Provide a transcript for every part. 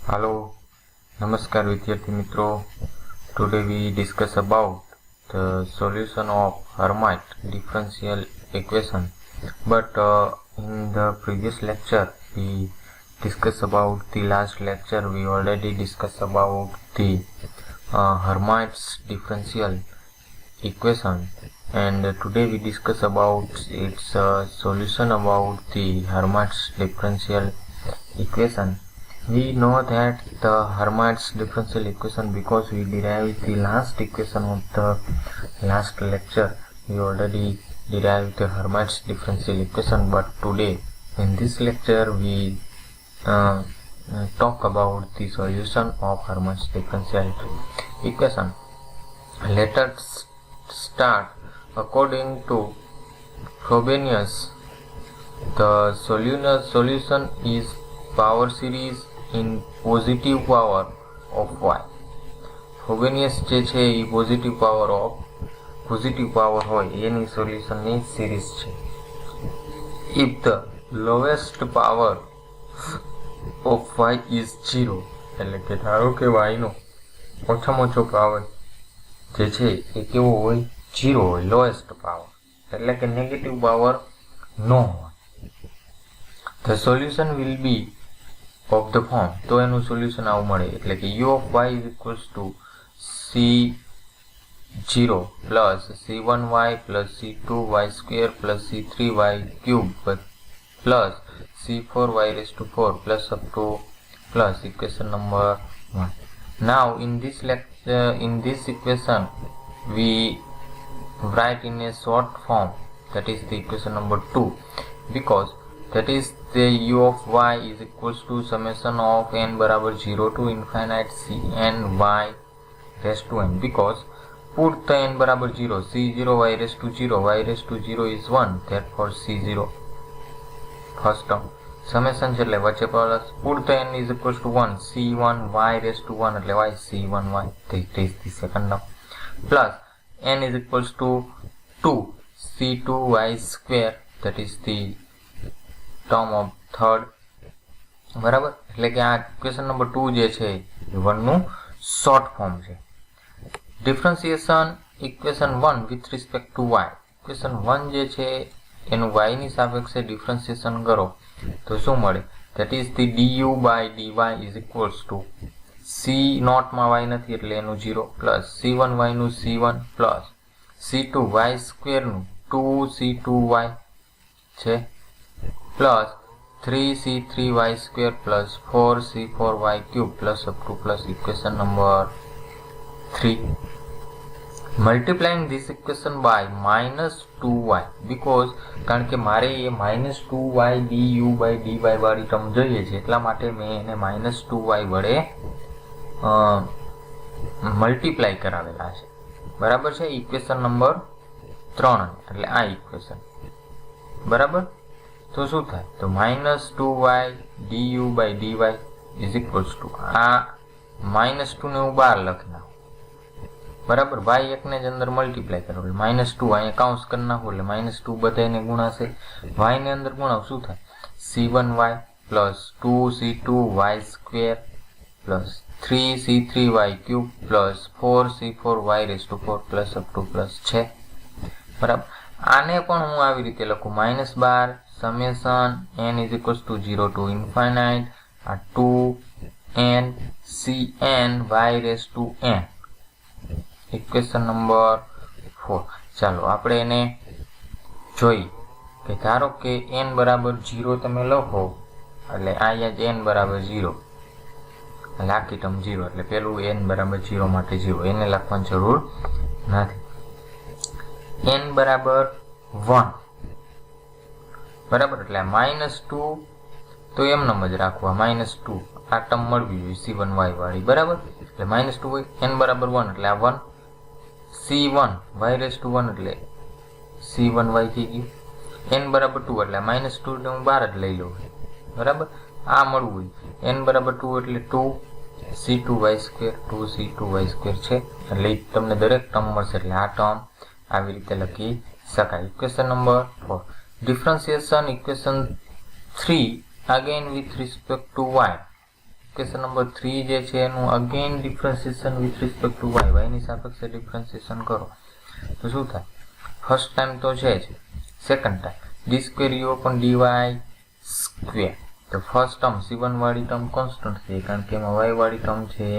Hello, Namaskar विद्यार्थी मित्रों. Today we discuss about the solution of Hermite differential equation. But in the previous lecture we discussed about the last lecture. We already discussed about the Hermite's differential equation, and today we discuss about its solution about the Hermite's differential equation. We know that the Hermite's differential equation because we derived the last equation of the last lecture. We already derived the Hermite's differential equation, but today in this lecture we talk about the solution of Hermite's differential equation. Let us start. According to Frobenius, the solution is power series in positive power of y. Frobenius જે છે એ positive power હોય એની સોલ્યુશનની series છે. If the lowest power of y is 0, એટલે કે ધારો કે y નો ઓછામાં ઓછો પાવર જે છે એ કેવો હોય? 0 હોય. લોએસ્ટ પાવર એટલે કે નેગેટિવ પાવર ન હોય. The solution will be of the form, તો એનું સોલ્યુશન આવું મળે, એટલે કે u of y is equals to c0 plus c1y plus c2y square plus c3y cube plus c4y raised to 4 plus up to plus equation number 1. Now in this equation we write in a short form, that is the equation number 2, because that is the u of y is equals to summation of n बराबर 0 to infinite c n y raised to n, because put the n बराबर 0, c0 y raised to 0, y raised to 0 is 1, therefore c0 first term, summation એટલે વચ્ચે plus, put the n is equals to 1, c1 y raised to 1 એટલે y c1y, this is the second term, plus n is equals to 2 c2y square, that is the term of third. બરાબર, એટલે કે આ question number 2 જે છે એ 1 નું short form છે. Differentiation equation 1 with respect to y. Equation 1 જે છે એનું y ની સાપેક્ષે ડિફરન્શિએશન કરો તો શું મળે? That is the du by dy is equals to c નોટમાં y નથી એટલે એનું 0 પ્લસ c1y નું c1 પ્લસ c2y સ્ક્વેરનું 2c2y છે plus 3c3y square plus 4c4y cube plus up to plus equation number 3. Multiplying this equation by minus 2y, because કારણ કે મારે એ minus 2y du by dy વાળી term જોઈએ છે એટલા માટે મેં એને minus 2y વડે મલ્ટીપ્લાય કરાવેલા છે. બરાબર છે? ઇક્વેશન નંબર 3 એટલે આ ઇક્વેશન. બરાબર, તો શું થાય? તો -2y du by dy is equals to આ -2 ને હું બહાર લખી નાખું. બરાબર, y એકને જ અંદર મલ્ટીપ્લાય કરો એટલે -2 અહીંયા કાઉન્સ કરી નાખું એટલે -2 બધાને ગુણાશે. y ને અંદર ગુણાવ શું થાય? c1y plus 2c2y square plus 3c3y cube plus 4c4y raised to 4 plus up to plus છે. બરાબર, આને પણ હું આવી રીતે લખું -12 summation n is equals to 0 to infinite 2n cn y raised to n. Equation number 4. ચાલો આપણે એને જોઈ કે ધારો કે n બરાબર 0 તમે લખો એટલે અહીંયા જ n બરાબર 0 એટલે આખી ટર્મ 0 એટલે પેલું n બરાબર 0 માટે 0 એને લખવાની જરૂર નથી. n બરાબર 1 બરાબર એટલે -2 તો એમનેમ જ રાખવા, -2 આ ટર્મ મળવી જોઈએ c1y વાળી. બરાબર, એટલે -2 હોય, n બરાબર 1 એટલે આ 1, c1 y રેઝ ટુ 1 એટલે c1y થઈ ગયું, n બરાબર 2 એટલે -2 એટલે હું બહાર જ લઈ લઉં. બરાબર, આ મળવું હોય n બરાબર 2 એટલે 2 c2y સ્ક્વેર 2c2y સ્ક્વેર છે એટલે તમને દરેક ટર્મ મળશે એટલે આ ટર્મ આવી રીતે લખી શકાય. Equation number 4. Differentiation equation 3 again with respect to y. Equation number 3 જે છે એનું again differentiation with respect to y, y ની સાપેક્ષે ડિફરન્શિએશન કરો તો શું થાય? ફર્સ્ટ ટાઈમ તો છે જ, second time D square u upon dy square. તો ફર્સ્ટ ટર્મ c1 વાળી ટર્મ કોન્સ્ટન્ટ છે કારણ કે એમાં y વાળી ટર્મ છે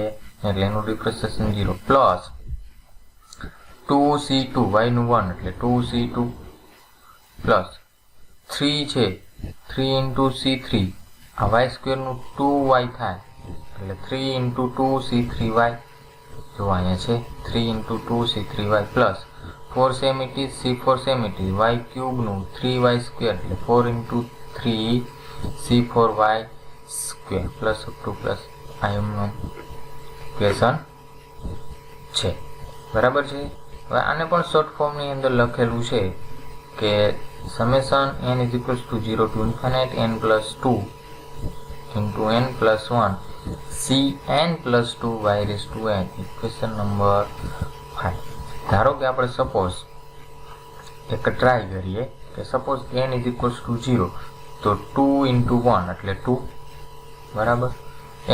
એટલે એનું ડિફરન્શિએશન 0 પ્લસ 2c2 y નું 1 એટલે 2c2 પ્લસ 3 છે 3 into c3 આ y સ્ક્વેર નું 2y થાય એટલે 3 into 2c3y. જો અહીંયા છે 3 into 2c3y plus 4 same it is c4 same it is y cube નું 3y સ્ક્વેર એટલે 4 into 3 c4y square plus up to plus આ એમનું ઇક્વેશન છે. બરાબર છે. હવે આને પણ શોર્ટ ફોર્મની અંદર લખેલું છે કે summation n is equals to 0 to infinite n plus 2 into n plus 1 cn plus 2 y raised to n. Equation number 5. ધારો કે આપણે સપોઝ એક ટ્રાય કરીએ કે suppose n is equals to 0 તો 2 into 1 એટલે 2 બરાબર,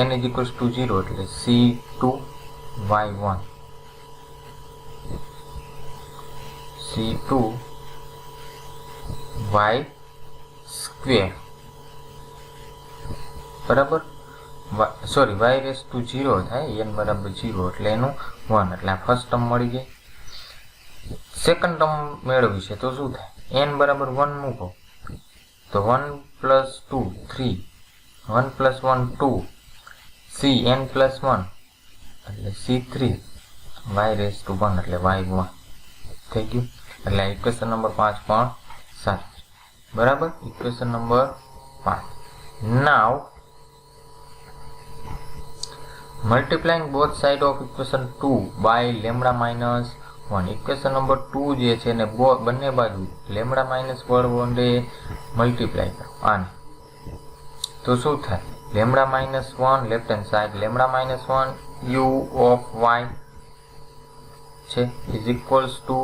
n is equals to 0 એટલે c2 y1 c2 y square બરાબર, સોરી y રેસ ટુ 0 થાય n બરાબર 0 એટલે એનું 1 એટલે આ ફર્સ્ટ ટર્મ મળી ગઈ. સેકન્ડ ટર્મ મેળવી છે તો શું થાય? n બરાબર 1 મૂકો તો 1 plus 2 3 1 plus 1 2 c n plus 1 એટલે c3 y રેસ ટુ 1 એટલે y1 થઈ ગયું. એટલે ઇક્વેશન નંબર 5 પણ સાચું બરાબર. Equation number 5. Now multiplying both side of equation 2 by lambda minus 1. Equation number 2 જે છે ને બંને બાજુ લેમ્ડા માઇનસ વડે મલ્ટીપ્લાય કરો આને તો શું થાય? Lambda minus 1 left hand side lambda minus 1 u of y છે is equals to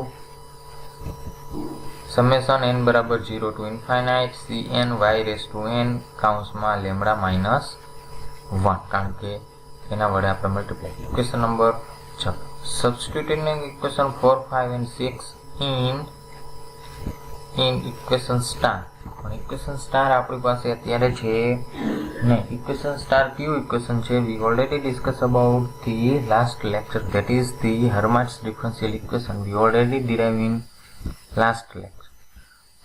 summation n બરાબર 0 to infinite cn y raise to n કાઉન્સમાં લેમ્ડા માઇનસ 1 કારણ કે એના વડે આપણે multiply. Equation number 6. Substituting equation 4 5 and 6 in equation star. પણ equation star આપણી પાસે અત્યારે છે ને. ઇક્વેશન સ્ટાર કયું ઇક્વેશન છે? We already discuss about the last lecture, that is the Hermite's differential equation. We already derive in last lecture.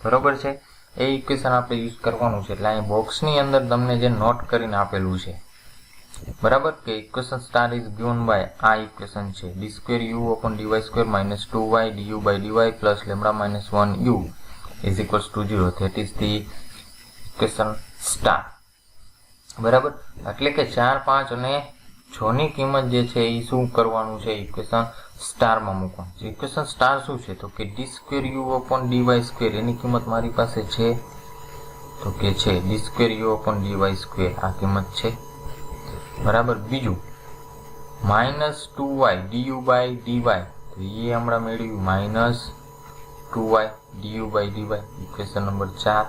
બરોબર છે. એ ઇક્વેશન આપણે યુઝ કરવાનું છે. એટલે અહીં બોક્સની અંદર તમને જે નોટ કરીને આપેલું છે બરાબર કે equation star is given by આ ઇક્વેશન છે d square u upon dy square minus 2y du by dy plus lambda minus 1 u is equals to 0. That is the equation star. બરાબર. એટલે કે 4 5 અને 6 ની કિંમત જે છે એ શું કરવાનું છે? ઇક્વેશન સ્ટારમાં મૂકવાનું છે. ઇક્વેશન સ્ટાર શું છે? તો કે d square u upon dy square એની કિંમત મારી પાસે છે તો કે છે d square u upon dy square આ કિંમત છે બરાબર. બીજું minus 2y du by dy તો એ હમણાં મેળવ્યું minus 2y du by dy equation number 4.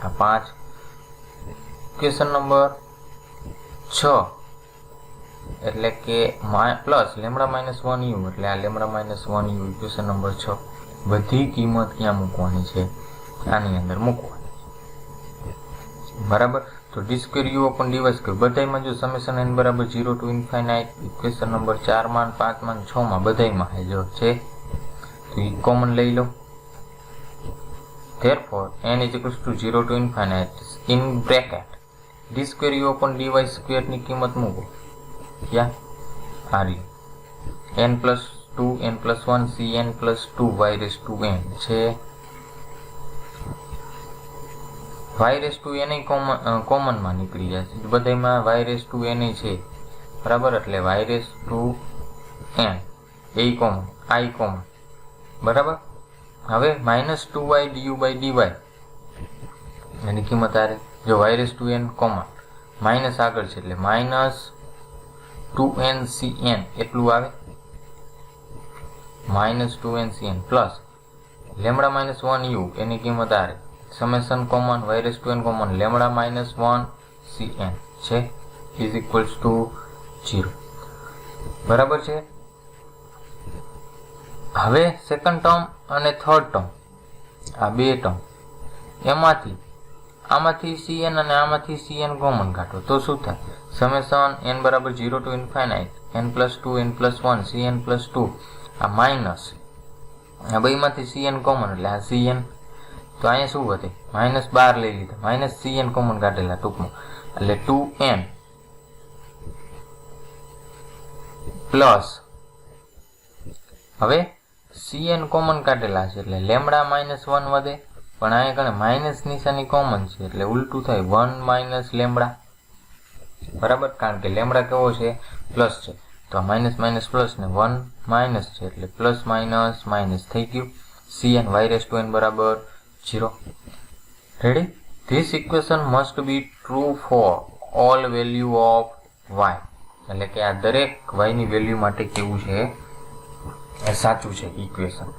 આ 5. ઇક્વેશન નંબર 6 એટલે કે પ્લસ લેમ્ડા માઇનસ 1 u એટલે આ lambda minus 1 u equation number 6. બધી કિંમત ક્યાં મૂકવાની છે? આની અંદર મૂકવાની બરાબર. તો d square u upon dy square બધાયમાં જો સમેશન n બરાબર 0 ટુ ઇન્ફાઇનાઇટ ઇક્વેશન નંબર 4 માં 5 માં 6 માં બધાયમાં હાજર છે તો એ કોમન લઈ લો. therefore n is equals to 0 to infinite in bracket d square u upon dy square ની કિંમત મૂકો ક્યાં? આ રહી n plus 2 n plus 1 cn plus 2 y raised to n છે. y raised to n common માં નીકળી જશે બધાયમાં y raised to n છે બરાબર. એટલે y raised to n A common i common બરાબર. હવે minus 2y du by dy એની કિંમત આ રહી. જો y raised to n common minus આગળ છે એટલે માઇનસ 2n cn એટલું આવે minus 2n cn plus lambda minus 1 u એની કિંમત આ રહી. Summation common y raised to n common lambda minus 1 cn છે ઇઝ ઇક્વલ્સ ટુ 0. બરાબર છે. હવે સેકન્ડ ટર્મ અને થર્ડ ટર્મ, આ બે ટર્મ, આમાંથી cn અને આમાંથી cn કોમન કાઢો તો શું થાય? સમેશન n બરાબર 0 to infinite n plus 2 n plus 1 cn plus 2, આ માઇનસ આ બેમાંથી cn કોમન એટલે આ cn, તો અહીંયા શું વધે? -12 લઈ લીધા, માઇનસ cn કોમન કાઢેલા ટૂંકમાં, એટલે 2n પ્લસ, હવે cn કોમન કાઢેલા છે એટલે લેમડા -1 વધે, પણ અહીંયા કણે માઇનસ નિશાની કોમન છે એટલે ઉલટું થાય 1 માઇનસ લેમડા. બરાબર, કારણ કે લેમડા કેવો છે? પ્લસ છે, તો આ માઇનસ માઇનસ પ્લસ ને 1 માઇનસ છે એટલે પ્લસ માઇનસ માઇનસ થઈ ગયું. cn y⁻n બરાબર 0. Ready? This equation must be true for all value of y, એટલે કે આ દરેક y ની વેલ્યુ માટે કેવું છે? એ સાચું છે ઇક્વેશન.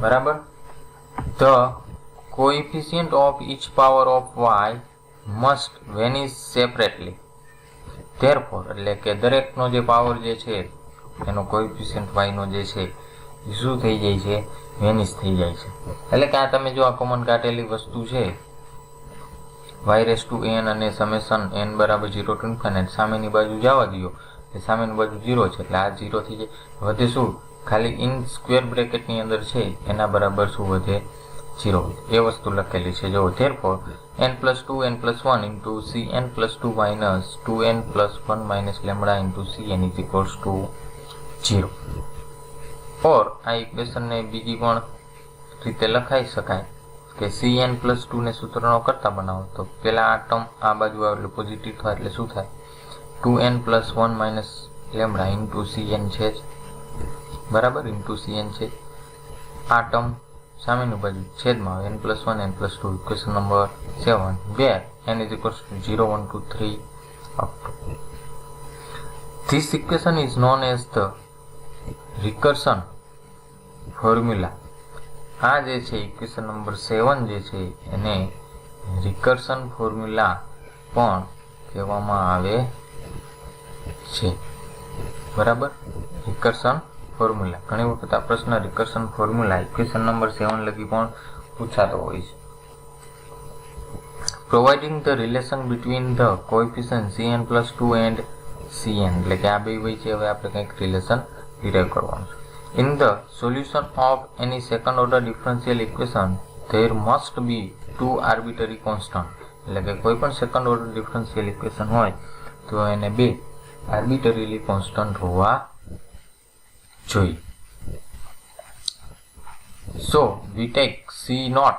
બરાબર. The coefficient of each power of y must vanish separately. Therefore, એટલે કે દરેકનો જે પાવર જે છે એનો કોએફિશિયન્ટ y નો જે છે એ શું થઈ જાય છે? વેનિશ થઈ જાય છે. એટલે કે આ તમે જો આ કોમન કાઢેલી વસ્તુ છે y⁻n અને સમેશન n બરાબર 0 ટુ ઇન્ફાઇનાઇટ, સામેની બાજુ જવા દો એટલે સામેની બાજુ 0 છે એટલે આ 0 થઈ જાય. વધે શું? ખાલી ઇન સ્ક્વેર બ્રેકેટની અંદર છે એના બરાબર શું વધે? 0. એ વસ્તુ લખેલી છે જો. therefore n plus 2 n plus 1 into cn plus 2 minus 2n plus 1 minus lambda into cn is equals to 0. और આ ઇક્વેશન ને બીજી પણ રીતે લખાઈ શકાય કે cn plus 2 ને સૂત્રનો કરતા બનાવો તો પેલા આ ટર્મ આ બાજુ આવે એટલે પોઝિટિવ થાય એટલે શું થાય? 2n plus 1 minus lambda into cn છે જ. બરાબર, into cn છે. આ ટર્મ સામેની બાજુ છેદમાં આવે n plus 1 n plus 2, equation number 7, where n is equals to 0 1 2 3 up to. This equation is known as the recursion formula. આ જે છે ઇક્વેશન નંબર 7 જે છે એને રિકર્શન ફોર્મ્યુલા પણ કહેવામાં આવે છે. બરાબર, રિકર્શન ફોર્મ્યુલા. ઘણી વખત આ પ્રશ્ન રિકર્શન ફોર્મ્યુલા ઇક્વેશન નંબર 7 લગી પણ પૂછાતો હોય છે. Providing the relation between the coefficient cn plus 2 and cn, એટલે કે આ બે વચ્ચે હવે આપણે કંઈક રિલેશન ડિરાઈવ કરવાનું છે. In the solution of any second order differential equation there must be 2 arbitrary constant, એટલે કે કોઈ પણ સેકન્ડ ઓર્ડર ડિફરન્શિયલ ઇક્વેશન હોય તો એને બે આર્બિટરીલી કોન્સ્ટન્ટ હોવા જોઈએ. So we take C0,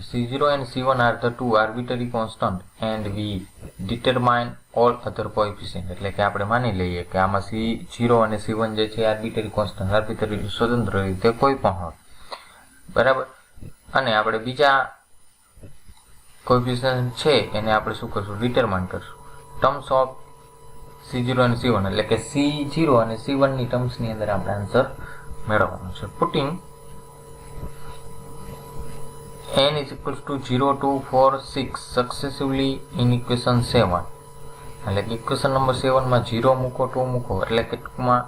C0 and C1 are the two arbitrary constant and we determine all other coefficient, એટલે કે આપણે માની લઈએ કે આમાં C0 અને C1 જે છે આર્બિટરી કોન્સ્ટન્ટ, આર્બિટરી સ્વતંત્ર રીતે કોઈ પણ હોય. બરાબર, અને આપણે બીજા કોએફિશિયન્ટ છે એને આપણે શું કરશું? ડિટરમાઇન કરશું ટર્મ્સ ઓફ C0 અને C1, એટલે કે C0 અને C1 ની ટર્મ્સની અંદર આપણે આન્સર મેળવવાનો છે. Putting n is equals to 0 2 4 6 successively in equation 7, એટલે કે ઇક્વેશન નંબર 7 માં 0 મૂકો 2 મૂકો એટલે કે ટૂંકમાં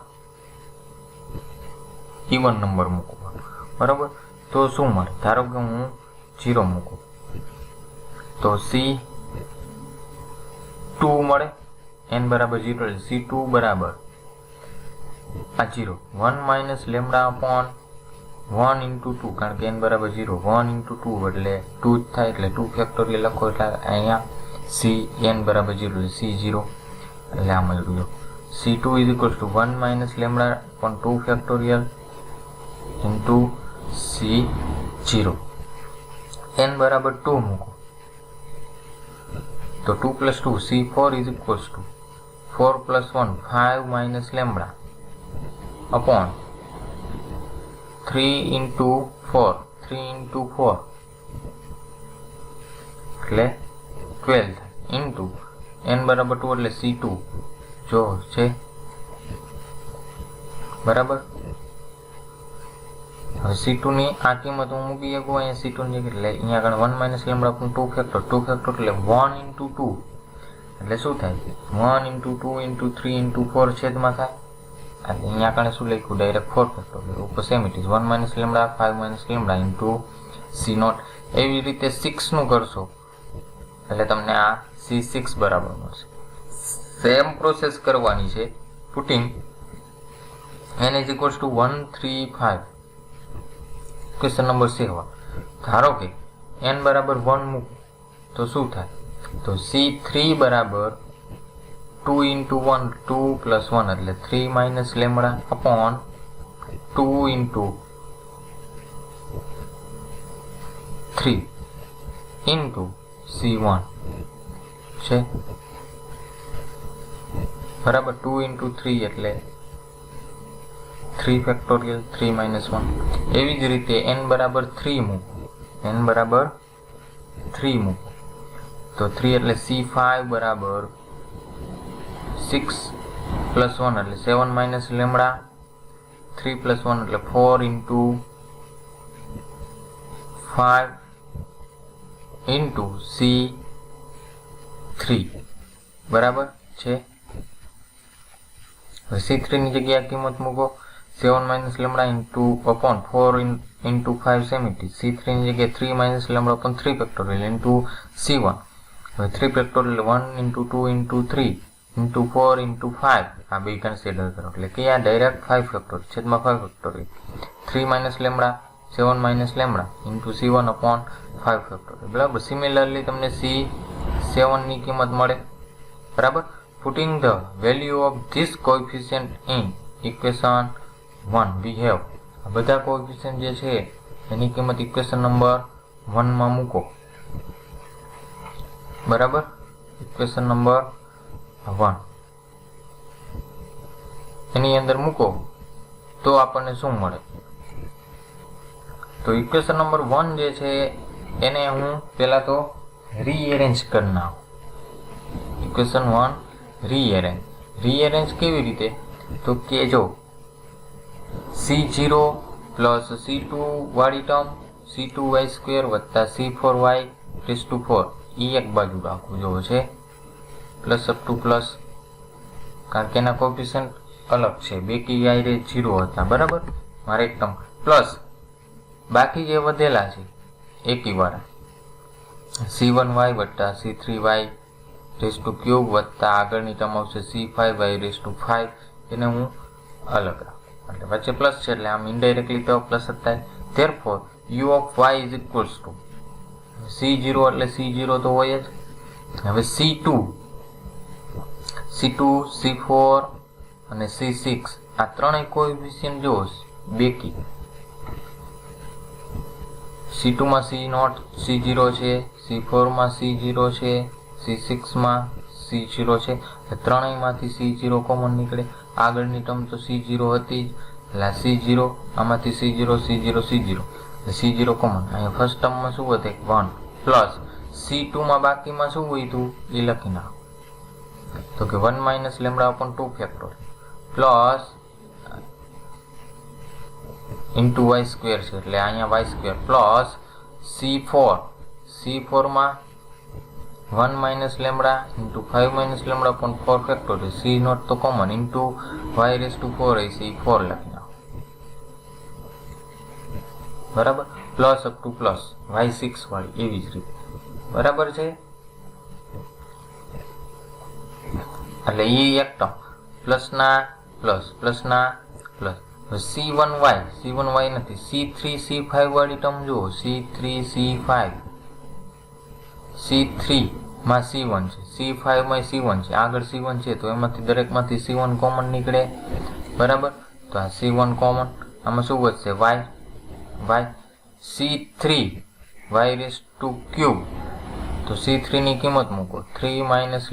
ઇવન નંબર મૂકો. બરાબર, તો શું મળે? ધારો કે હું 0 મૂકું તો C2 મળે, n બરાબર 0 એટલે C2 બરાબર આ 0 1 માઇનસ લેમડા અપોન 1 into 2, કારણ કે n બરાબર 0, 1 into 2 એટલે 2 જ થાય એટલે 2 ફેક્ટોરિયલ લખો એટલે અહીંયા cn બરાબર 0 એટલે C0, એટલે આ મળ્યું. C2 is equals to 1 minus lambda upon 2 factorial into C0. n બરાબર 2 મૂકો તો 2 plus 2 C4 is equals to 4 plus 1 5 minus lambda upon 3 into 4 એટલે 12 into n બરાબર 2 એટલે C2 જો છે. બરાબર, હવે C2 ની આ કિંમત હું મૂકી શકું અહીંયા C2 ની જગ્યાએ, એટલે અહીંયા આગળ 1 minus lambda upon 2 factor એટલે 1 into 2 એટલે શું થાય 1 × 2 × 3 × 4 છેદમાં થાય. એટલે અહીંયા કણે શું લખ્યું ડાયરેક્ટ 4 ફેક્ટોરિયલ ઉપર same it is 1 - lambda 5 - lambda into C0. એવી રીતે 6 નું કરશો એટલે તમને આ C6 બરાબર મળશે. સેમ પ્રોસેસ કરવાની છે. Putting n = 135. Question number 7. ધારો કે n બરાબર 1 મૂક તો શું થાય? તો C3 બરાબર 2 × 1 2 + 1 એટલે 3 - લેમ્ડા અપોન 2 × 3 ઇન્ટુ C1 છે બરાબર. 2 × 3 એટલે 3 ફેક્ટોરિયલ 3 - 1. એવી જ રીતે n બરાબર 3 મૂકો. n બરાબર 3 મૂકો તો 3 એટલે C5 બરાબર 6 + 1 એટલે 7 - લેમ્ડા 3 + 1 એટલે 4 × 5 ઇન્ટુ C3 બરાબર છે. C3 ની જગ્યાએ કિંમત મૂકો 7 - lambda into upon 4 × 5 same it is C3 ની જગ્યાએ 3 - lambda upon 3 factorial into C1. હવે 3 ફેક્ટોરિયલ 1 × 2 × 3 × 4 × 5 આ બે કન્સિડર કરો એટલે કે આ ડાયરેક્ટ 5 ફેક્ટોરિયલ છેદમાં 5 factorial 3 - lambda 7 - lambda into C1 upon 5 factorial બરાબર. સિમિલરલી તમને C7 ની કિંમત મળે બરાબર. Putting the value of this coefficient in equation 1 we have આ બધા કોએફિશિયન્ટ જે છે એની કિંમત ઇક્વેશન નંબર 1 માં મૂકો બરાબર. ઇક્વેશન નંબર 1 એની અંદર મૂકો તો આપણને શું મળે? તો ઇક્વેશન નંબર 1 જે છે એને હું પહેલા તો રીએરેન્જ કરી નાખું. ઇક્વેશન 1 રીએરેન્જ કેવી રીતે? તો કે જો C0 + C2 વાળી ટર્મ C2y² + C4y⁴ એ એક બાજુ રાખવું જો છે પ્લસ અપ ટુ પ્લસ કારણ કે એના કોએફિશિયન્ટ અલગ છે. બેકી આયરે 0 હતા બરાબર. મારે એક ટર્મ પ્લસ બાકી જે વધેલા છે એકી વાળા C1y + C3y³ આગળની ટર્મ આવશે C5y5 એને હું અલગ રાખું એટલે વચ્ચે પ્લસ છે એટલે આમ ઇનડાયરેક્ટલી તો પ્લસ જ થાય. Therefore u of y = C0 એટલે C0 તો હોય જ. હવે C2 C4 અને C6 આ ત્રણેય કોએફિશિયન્ટ જો બેકી C2 માં C0 છે, C4 માં C0 છે, C6 માં C0 છે. ત્રણેયમાંથી C0 કોમન નીકળે. આગળની ટર્મ તો C0 હતી એટલે C0 આમાંથી C0 C0 કોમન. અહીંયા ફર્સ્ટ ટર્મમાં શું વધે 1 પ્લસ C2 માં બાકીમાં શું વધ્યું એ લખી નાખો તો કે 1 - lambda upon 2 factorial plus into y² છે એટલે અહીંયા y² પ્લસ C4 માં 1 - lambda into 5 - lambda upon 4 factorial C0 તો કોમન ઇન્ટુ y⁴ છે 4 લખી નાખો બરાબર. Plus up to plus y6 વાળી એવી જ રીતે બરાબર છે. એટલે એ એક ટર્મ પ્લસના પ્લસ C1y નથી C3 C5 વાળી ટર્મ જુઓ C3 C5 C3 માં C1 છે C5 માં C1 છે આગળ C1 છે તો એમાંથી દરેકમાંથી C1 કોમન નીકળે બરાબર. તો આ C1 કોમન આમાં શું વધશે y C3 y³ તો C3 ની કિંમત મૂકો 3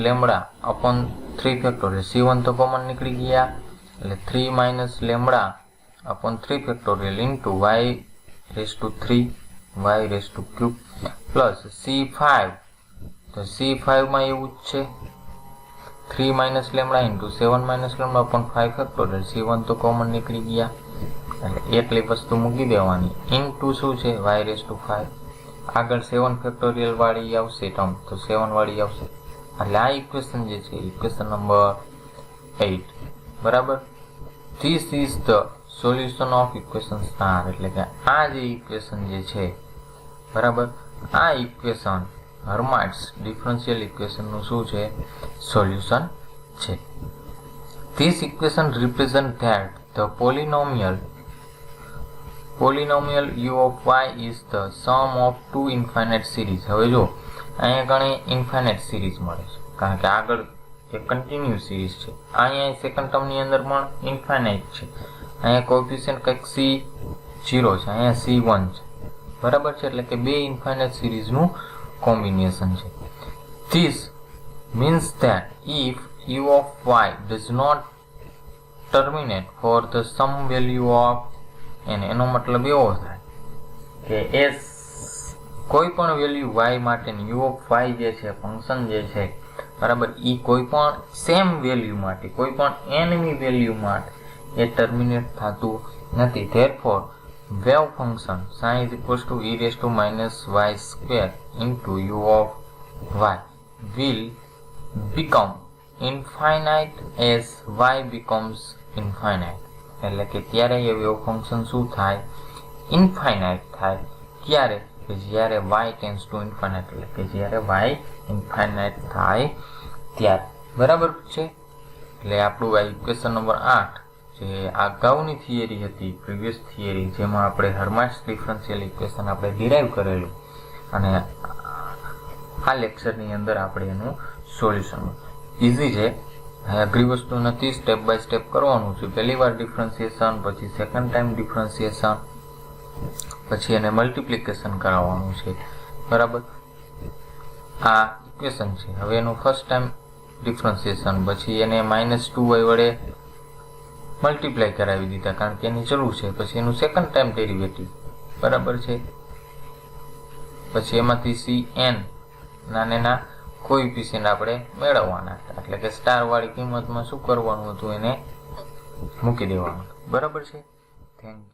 - લેમ્ડા અપોન 3 ફેક્ટોરિયલ C1 તો કોમન નીકળી ગયા એટલે 3 - lambda upon 3 factorial into y³ plus C5 તો C5 માં એવું જ છે 3 - lambda into 7 - lambda upon 5 factorial C1 તો કોમન નીકળી ગયા એટલે એટલી વસ્તુ મૂકી દેવાની ઇન્ટુ શું છે y⁵ આગળ 7 ફેક્ટોરિયલ વાળી આવશે ટર્મ તો 7 વાળી આવશે એટલે આ ઇક્વેશન જે છે ઇક્વેશન નંબર 8 બરાબર. This is the solution of equation star, એટલે કે આ જે ઇક્વેશન જે છે બરાબર, આ ઇક્વેશન હર્માઇટ્સ ડિફરન્શિયલ ઇક્વેશન નું શું છે? સોલ્યુશન છે. This equation represent that the પોલિનોમિયલ u of y is the sum of two infinite series. હવે જો અહીંયા ઘણી ઇન્ફાઇનાઇટ સિરીઝ મળે છે કારણ કે આગળ એક કન્ટિન્યુ સિરીઝ છે. અહીંયા સેકન્ડ ટર્મ ની અંદર પણ ઇન્ફાઇનાઇટ છે. અહીંયા કોએફિશિયન્ટ કંઈક c0 છે, અહીંયા c1 છે બરાબર છે, એટલે કે બે ઇન્ફાઇનાઇટ સિરીઝ નું કોમ્બિનેશન છે. This means that if u of y does not terminate for the some value of n, એનો મતલબ એવો થાય કે s કોઈ પણ વેલ્યુ y માટેની u of y જે છે ફંક્શન જે છે બરાબર, ઈ કોઈ પણ સેમ વેલ્યુ માટે કોઈ પણ n ની વેલ્યુ માટે એ ટર્મિનેટ થતું નથી. therefore wave function sin is equals to e raised to minus y square into u of y will become infinite as y becomes infinite. એટલે કે ત્યારે એ વેવ ફંક્શન શું થાય? ઇન્ફાઇનાઇટ થાય. ક્યારે? કે જ્યારે y ટેન્ડ્સ ટુ ઇન્ફાઇનાઇટ, એટલે કે જ્યારે y ઇન્ફાઇનાઇટ થાય ત્યારે બરાબર છે. એટલે આપણું આ ઇક્વેશન નંબર 8 જે અગાઉની થિયરી હતી, પ્રીવિયસ થિયરી, જેમાં આપણે હર્માઇટ્સ ડિફરન્શિયલ ઇક્વેશન આપણે ડિરાઈવ કરેલું અને આ લેક્ચરની અંદર આપણે એનું સોલ્યુશન ઇઝી છે. અઘરી વસ્તુ નથી, સ્ટેપ બાય સ્ટેપ કરવાનું છે. પહેલી વાર ડિફરન્શિએશન, પછી સેકન્ડ ટાઈમ ડિફરન્શિએશન, પછી એને મલ્ટિપ્લિકેશન કરાવવાનું છે બરાબર. આ ઇક્વેશન છે, હવે એનું ફર્સ્ટ ટાઈમ ડિફરન્શિએશન, પછી એને -2y વડે મલ્ટીપ્લાય કરાવી દીધા કારણ કે એની જરૂર છે. પછી એનું સેકન્ડ ટાઈમ ડેરિવેટિવ બરાબર છે. પછી એમાંથી cn નાના કોએફિશિયન્ટ આપણે મેળવવાના હતા, એટલે કે સ્ટાર વાળી કિંમતમાં શું કરવાનું હતું? એને મૂકી દેવાનું બરાબર છે. Thank you.